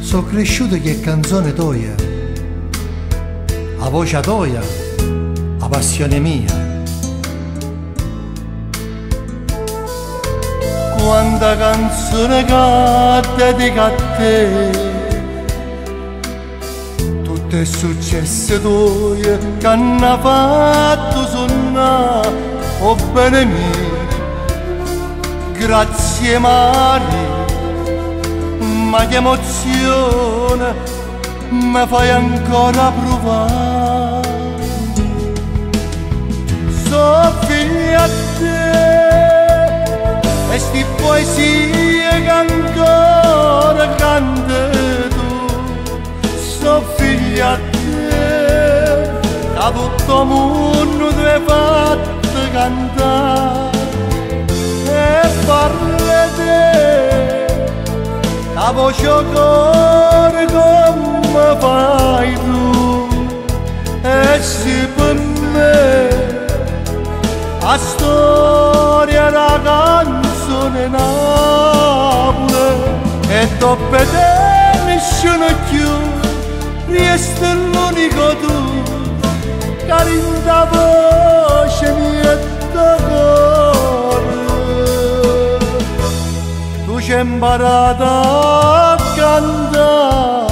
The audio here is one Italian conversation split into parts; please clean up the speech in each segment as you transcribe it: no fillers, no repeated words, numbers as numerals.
So cresciuto che canzone toia, a voce toia, a passione mia. Quanta canzone che dedica a te, tutte successe tue che hanno fatto suonare, oh bene mio, grazie Mari, ma che emozione mi fai ancora provare. So figlia a te e sti poesie che ancora canti tu. So figlia a te che tutto il mondo ti hai fatto cantare e parla te la voce cuore come fai tu. E se per me la storia della canzone Napoli e dopo te nessuno più resta l'unico tu che rinda voce mia e cuore. Tu c'hai imparato a cantare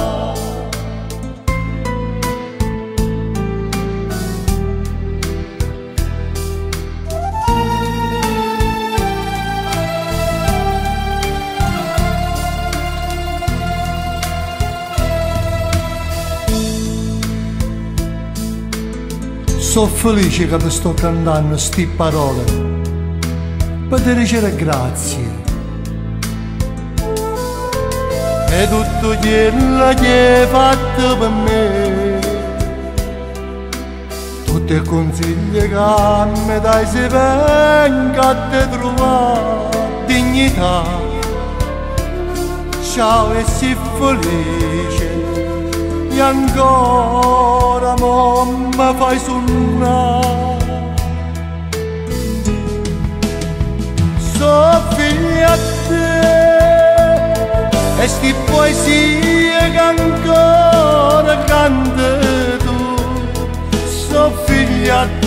so felice che ti sto cantando sti parole per ti dicere grazie e tutto quello che hai fatto per me, tutti i consigli che mi dai se vengo a te trovare dignità. Ciao e sii felice e ancora non mi fai suonare. So figlia a te e sti poesie che ancora canti tu. So figlia a te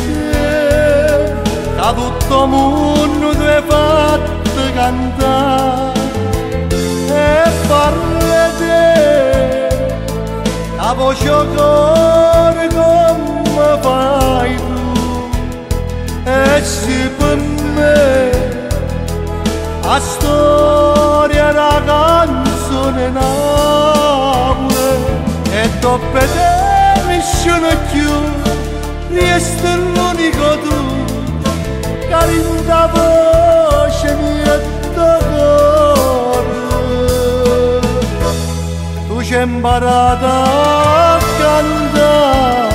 che tutto il mondo ti hai fatto cantare e parla te la voce cuore come fai tu. E se per me la storia della canzone Napoli e dopo te nessuno più resta l'unico tu che rinda voce mia e cuore. Tu c'hai imparato a cantare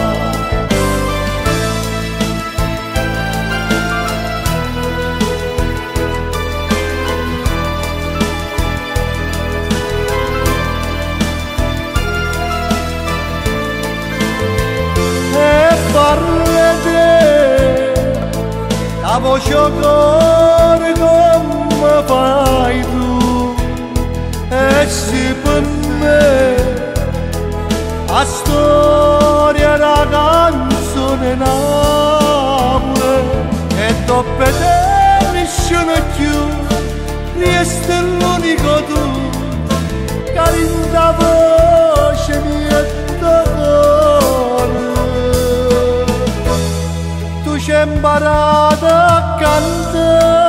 parla te la voce cuore come fai tu. E se per me la storia della canzone Napoli e dopo te nessuno più resta l'unico tu che rinda voce mia e cuore. Tu c'hai imparato a cantare